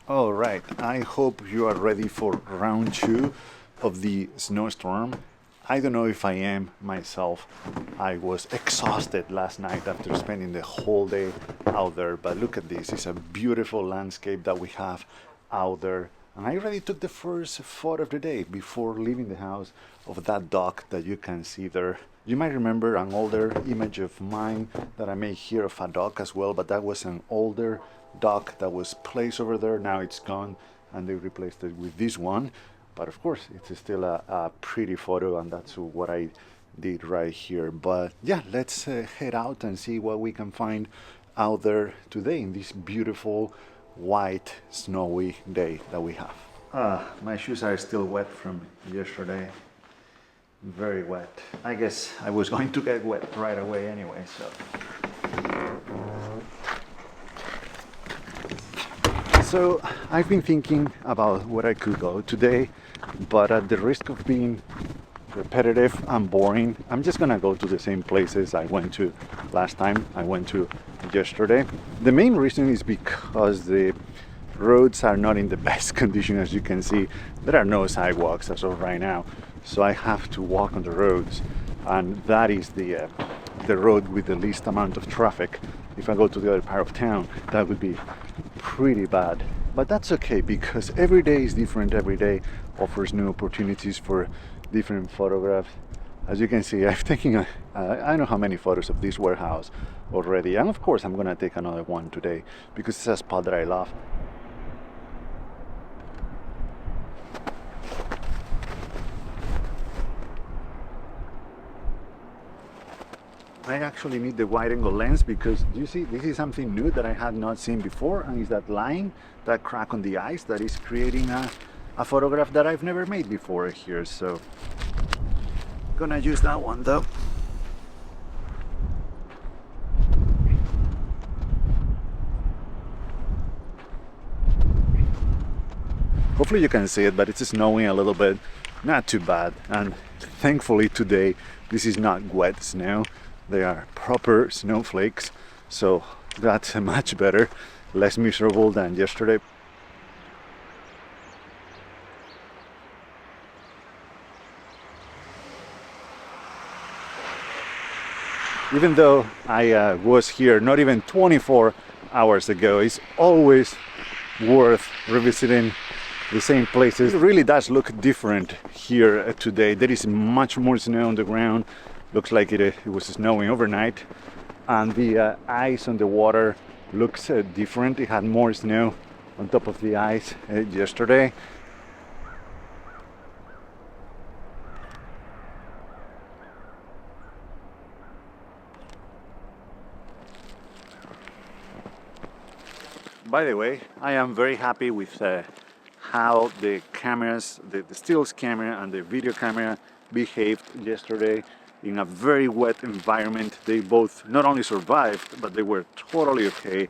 All right, I hope you are ready for round 2 of the snowstorm. I don't know if I am myself. I was exhausted last night after spending the whole day out there, but look at this. It's a beautiful landscape that we have out there. And I already took the first photo of the day before leaving the house of that dock that you can see there. You might remember an older image of mine that I made here of a dock as well, but that was an older dock that was placed over there. Now it's gone and they replaced it with this one. But of course, it's still a pretty photo, and that's what I did right here. But yeah, let's head out and see what we can find out there today in this beautiful white snowy day that we have. My shoes are still wet from yesterday. Very wet. I guess I was going to get wet right away anyway, so. So I've been thinking about where I could go today, but at the risk of being repetitive and boring, I'm just gonna go to the same places I went to last time, I went to yesterday. The main reason is because the roads are not in the best condition. As you can see, there are no sidewalks as of right now, so I have to walk on the roads, and that is the road with the least amount of traffic. If I go to the other part of town, that would be pretty bad, but that's okay because every day is different. Every day offers new opportunities for different photographs. As you can see, I've taken I know how many photos of this warehouse already, and of course I'm gonna take another one today because it's a spot that I love. I actually need the wide angle lens because you see, this is something new that I had not seen before, and is that line, that crack on the ice that is creating a photograph that I've never made before here. So gonna use that one though. Hopefully you can see it, but it's snowing a little bit, not too bad. And thankfully today this is not wet snow. They are proper snowflakes, so that's much better, less miserable than yesterday. Even though I was here not even 24 hours ago, it's always worth revisiting the same places. It really does look different here today. There is much more snow on the ground. Looks like it was snowing overnight, and the ice on the water looks different. It had more snow on top of the ice yesterday. By the way, I am very happy with how the cameras, the stills camera and the video camera behaved yesterday. In a very wet environment, they both not only survived, but they were totally okay.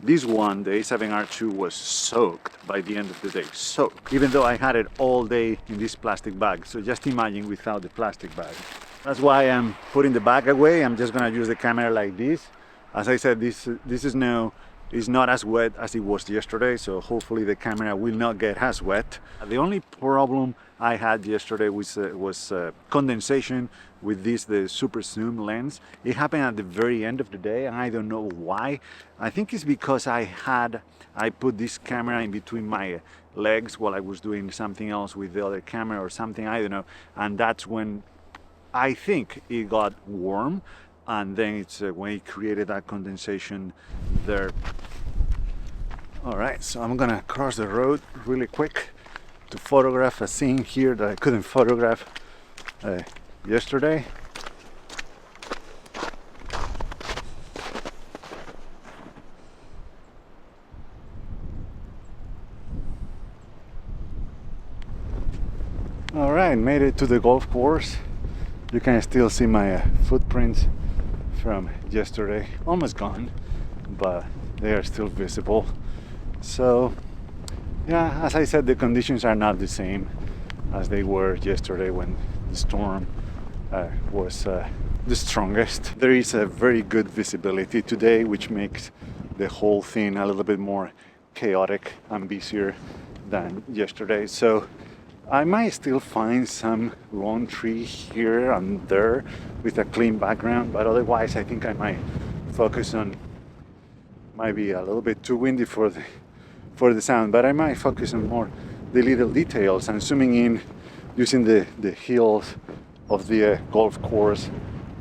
This one, the A7Rii, was soaked by the end of the day, soaked. Even though I had it all day in this plastic bag, so just imagine without the plastic bag. That's why I'm putting the bag away. I'm just gonna use the camera like this. As I said, this snow is not as wet as it was yesterday, so hopefully the camera will not get as wet. The only problem I had yesterday was condensation with the super zoom lens. It happened at the very end of the day, and I don't know why. I think it's because I put this camera in between my legs while I was doing something else with the other camera or something, I don't know, and that's when I think it got warm, and then it's when it created that condensation there. All right, so I'm gonna cross the road really quick to photograph a scene here that I couldn't photograph yesterday. All right, made it to the golf course. You can still see my footprints from yesterday, almost gone, but they are still visible. So yeah, as I said, the conditions are not the same as they were yesterday when the storm was the strongest. There is a very good visibility today, which makes the whole thing a little bit more chaotic and busier than yesterday. So I might still find some lawn tree here and there with a clean background, but otherwise I think I might focus on, might be a little bit too windy for the sound, but I might focus on more the little details and zooming in using the hills of the golf course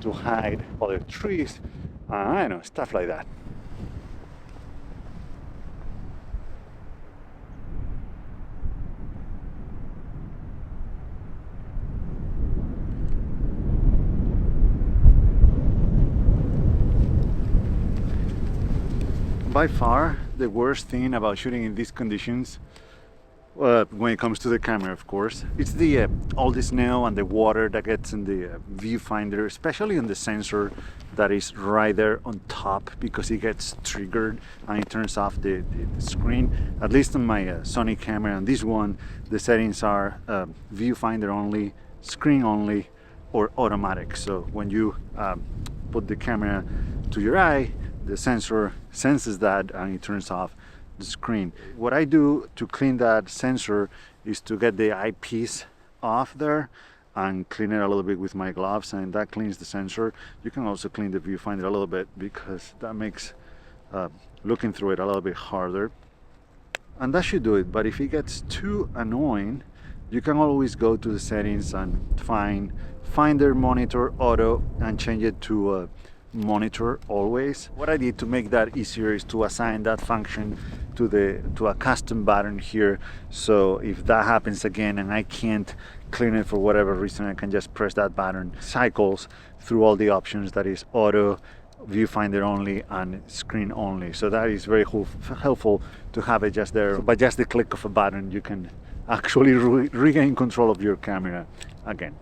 to hide other trees. I don't know, stuff like that. By far, the worst thing about shooting in these conditions, when it comes to the camera, of course, it's the all the snow and the water that gets in the viewfinder, especially on the sensor that is right there on top, because it gets triggered and it turns off the screen. At least on my Sony camera, and this one, the settings are viewfinder only, screen only, or automatic. So when you put the camera to your eye, the sensor senses that and it turns off the screen. What I do to clean that sensor is to get the eyepiece off there and clean it a little bit with my gloves, and that cleans the sensor. You can also clean the viewfinder a little bit because that makes looking through it a little bit harder, and that should do it. But if it gets too annoying, you can always go to the settings and find Finder Monitor Auto and change it to monitor always. What I did to make that easier is to assign that function to a custom button here, so if that happens again and I can't clean it for whatever reason, I can just press that button. Cycles through all the options, that is auto, viewfinder only, and screen only. So that is very helpful to have it just there. By just the click of a button, you can actually regain control of your camera again.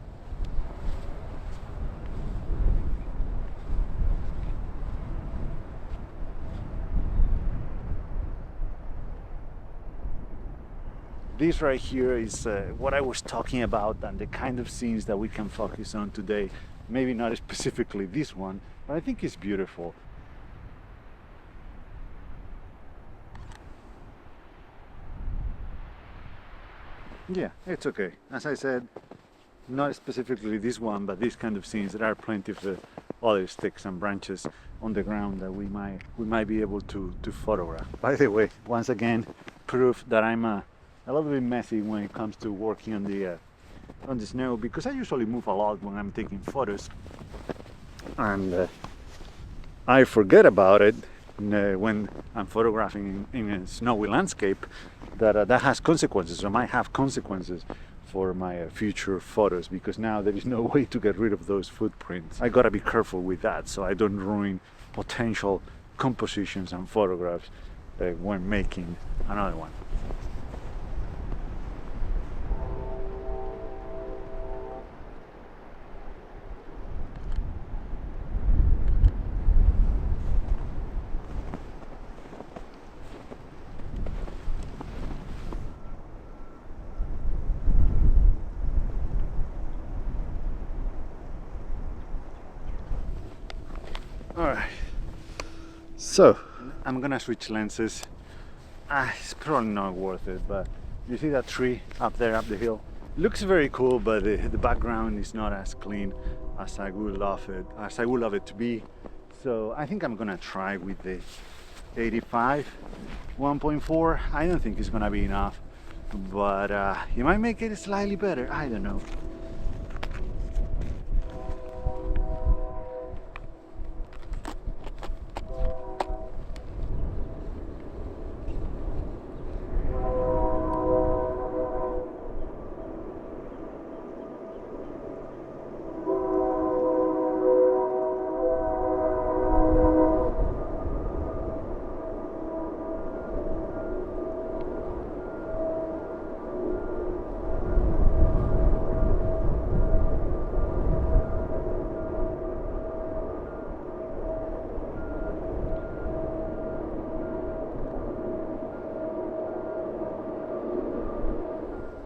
This right here is what I was talking about, and the kind of scenes that we can focus on today. Maybe not specifically this one, but I think it's beautiful. Yeah, it's okay. As I said, not specifically this one, but these kind of scenes. There are plenty of other sticks and branches on the ground that we might be able to photograph. By the way, once again, proof that I'm a little bit messy when it comes to working on the snow, because I usually move a lot when I'm taking photos, and I forget about it when I'm photographing in a snowy landscape, that that has consequences, or might have consequences for my future photos, because now there is no way to get rid of those footprints. I gotta be careful with that so I don't ruin potential compositions and photographs when making another one. Alright, so I'm gonna switch lenses. It's probably not worth it, but you see that tree up there, up the hill? Looks very cool, but the background is not as clean as I would love it to be. So I think I'm gonna try with the 85 1.4. I don't think it's gonna be enough, but it might make it slightly better. I don't know.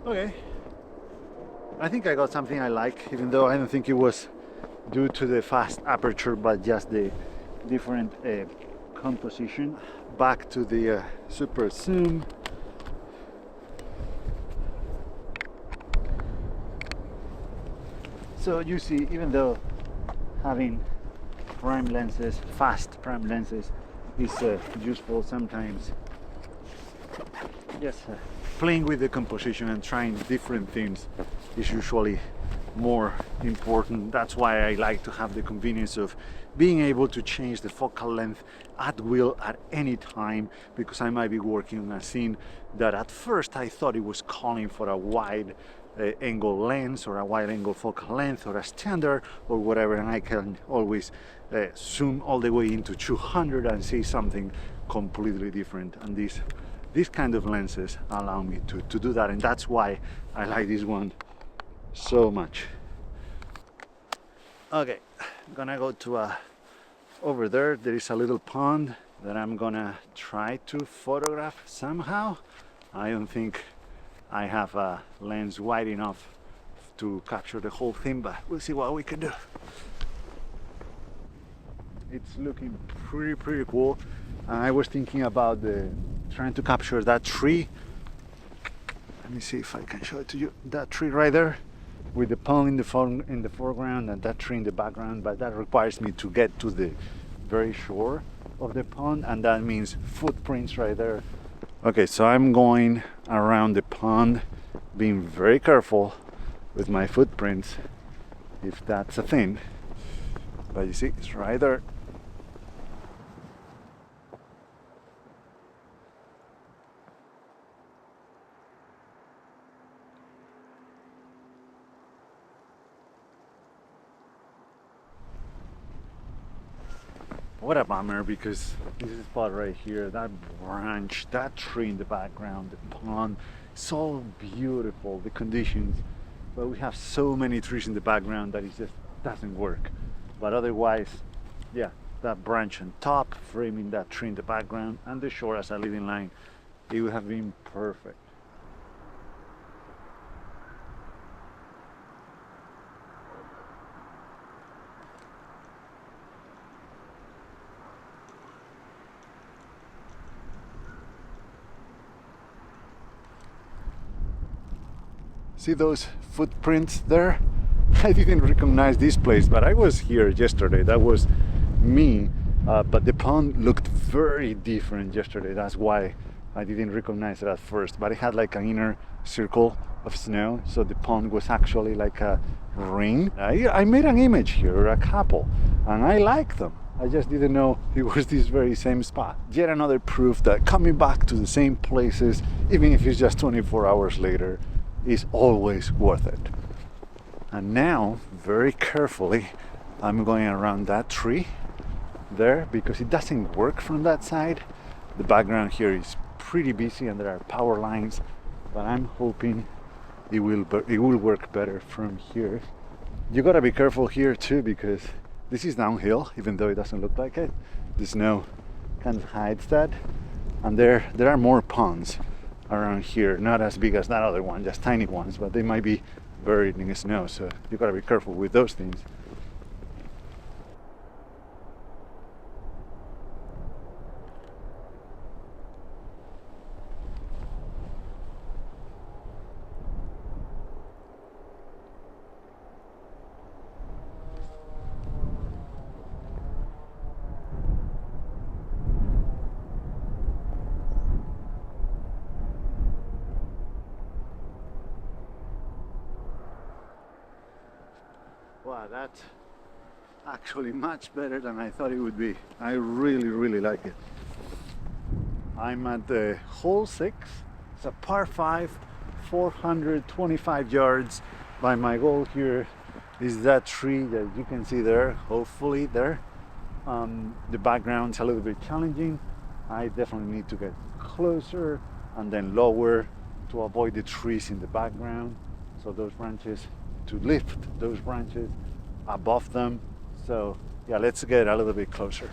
Okay, I think I got something I like, even though I don't think it was due to the fast aperture, but just the different composition. Back to the super zoom. So you see, even though having prime lenses, fast prime lenses, is useful sometimes, yes, playing with the composition and trying different things is usually more important. That's why I like to have the convenience of being able to change the focal length at will at any time, because I might be working on a scene that at first I thought it was calling for a wide angle lens or a wide angle focal length or a standard or whatever, and I can always zoom all the way into 200 and see something completely different. And these kind of lenses allow me to do that, and that's why I like this one so much. Okay, I'm gonna go to over there. There is a little pond that I'm gonna try to photograph somehow. I don't think I have a lens wide enough to capture the whole thing, but we'll see what we can do. It's looking pretty cool. I was thinking about trying to capture that tree. Let me see if I can show it to you. That tree right there, with the pond in the foreground and that tree in the background, but that requires me to get to the very shore of the pond, and that means footprints right there. Okay, so I'm going around the pond, being very careful with my footprints, if that's a thing. But you see, it's right there. What a bummer, because this spot right here, that branch, that tree in the background, the pond, it's all beautiful, the conditions, but we have so many trees in the background that it just doesn't work. But otherwise, yeah, that branch on top, framing that tree in the background, and the shore as a leading line, it would have been perfect. See those footprints there? I didn't recognize this place, but I was here yesterday. That was me, but the pond looked very different yesterday. That's why I didn't recognize it at first, but it had like an inner circle of snow, so the pond was actually like a ring. I made an image here, a couple, and I like them. I just didn't know it was this very same spot. Yet another proof that coming back to the same places, even if it's just 24 hours later, is always worth it. And now, very carefully, I'm going around that tree there, because it doesn't work from that side. The background here is pretty busy and there are power lines, but I'm hoping it will work better from here. You gotta be careful here too, because this is downhill, even though it doesn't look like it. The snow kind of hides that, and there are more ponds around here, not as big as that other one, just tiny ones, but they might be buried in the snow, so you gotta be careful with those things. Wow, that's actually much better than I thought it would be. I really like it. I'm at the hole 6. It's a par 5, 425 yards. By my goal here is that tree that you can see there, hopefully there. The background's a little bit challenging. I definitely need to get closer and then lower to avoid the trees in the background. So those branches, to lift those branches above them. So yeah, let's get a little bit closer.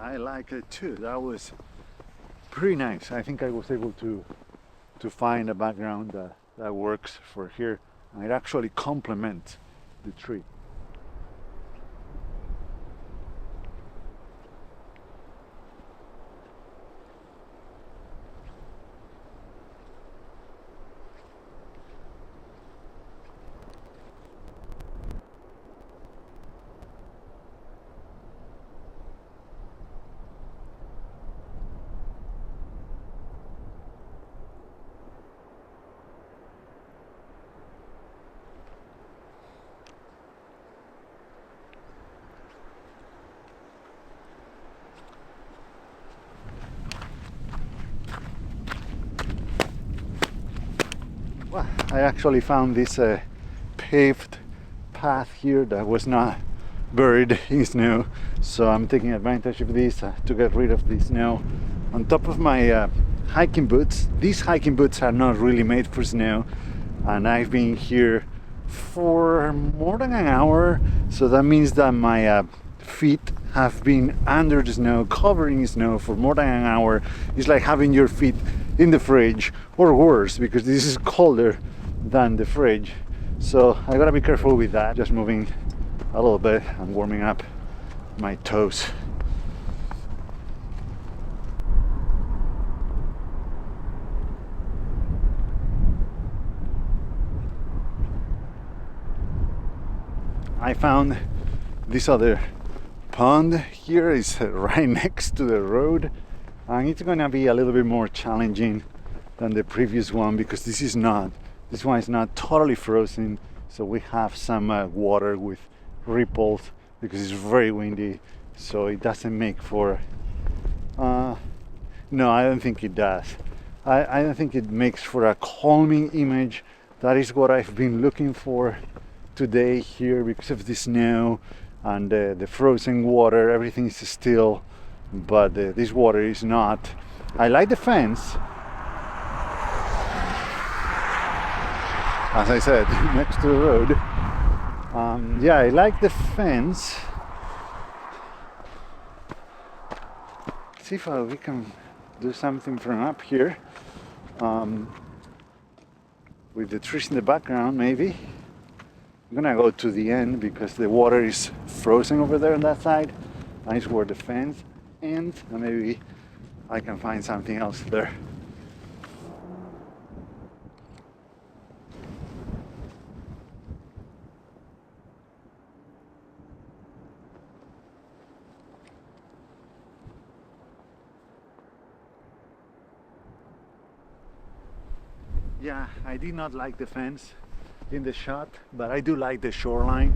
I like it too. That was pretty nice. I think I was able to find a background that works for here, and it actually complements the tree. Well, I actually found this paved path here that was not buried in snow, so I'm taking advantage of this to get rid of the snow on top of my hiking boots. These hiking boots are not really made for snow, and I've been here for more than an hour, so that means that my feet have been under the snow, covering snow for more than an hour. It's like having your feet in the fridge, or worse, because this is colder than the fridge. So I gotta be careful with that. Just moving a little bit and warming up my toes. I found this other pond here. Is right next to the road, and it's gonna be a little bit more challenging than the previous one because this one is not totally frozen, so we have some water with ripples because it's very windy, so it doesn't make for no, I don't think it does. I don't think it makes for a calming image. That is what I've been looking for today here because of the snow and the frozen water. Everything is still, but this water is not. I like the fence, as I said, next to the road. Yeah, I like the fence. See if we can do something from up here with the trees in the background. Maybe I'm gonna go to the end because the water is frozen over there on that side, and it's where the fence ends, and maybe I can find something else there. Yeah, I did not like the fence in the shot, but I do like the shoreline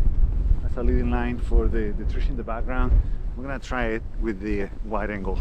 as a leading line for the trees in the background. I'm gonna try it with the wide angle.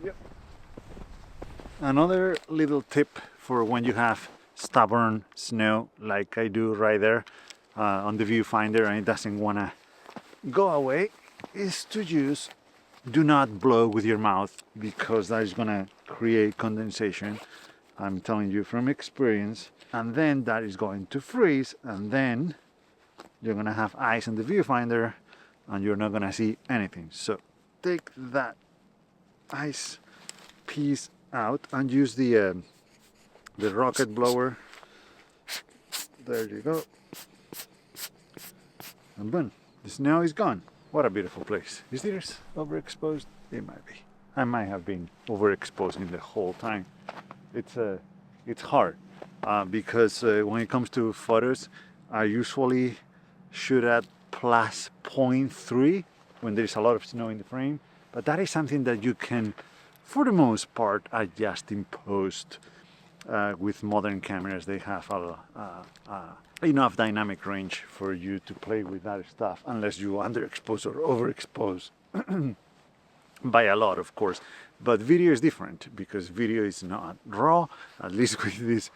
Yep. Another little tip for when you have stubborn snow like I do right there on the viewfinder and it doesn't want to go away is to use do not blow with your mouth, because that is going to create condensation. I'm telling you from experience, and then that is going to freeze, and then you're going to have ice in the viewfinder and you're not going to see anything. So take that ice piece out and use the rocket blower. There you go, and boom, the snow is gone. What a beautiful place. Is this overexposed? It might be. I might have been overexposing the whole time. It's hard because when it comes to photos, I usually shoot at +0.3 when there is a lot of snow in the frame, but that is something that you can For the most part, I just in post. With modern cameras, they have enough dynamic range for you to play with that stuff, unless you underexpose or overexpose by a lot, of course. But video is different because video is not raw, at least with this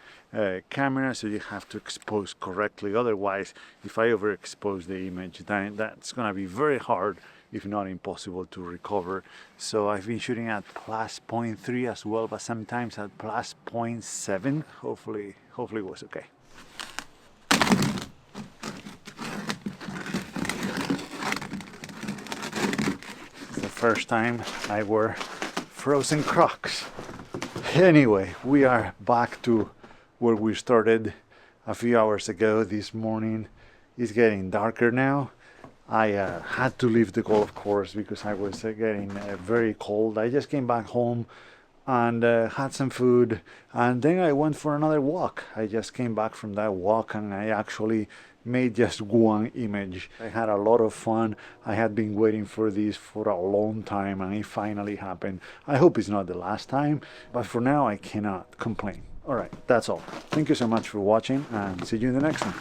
camera, so you have to expose correctly. Otherwise, if I overexpose the image, then that's gonna be very hard, if not impossible, to recover. So I've been shooting at plus 0.3 as well, but sometimes at plus 0.7. Hopefully it was okay. It's the first time I wear frozen Crocs. Anyway, we are back to where we started a few hours ago this morning. It's getting darker now. I had to leave the golf course because I was getting very cold. I just came back home and had some food, and then I went for another walk. I just came back from that walk and I actually made just one image. I had a lot of fun. I had been waiting for this for a long time and it finally happened. I hope it's not the last time, but for now I cannot complain. All right, that's all. Thank you so much for watching and see you in the next one.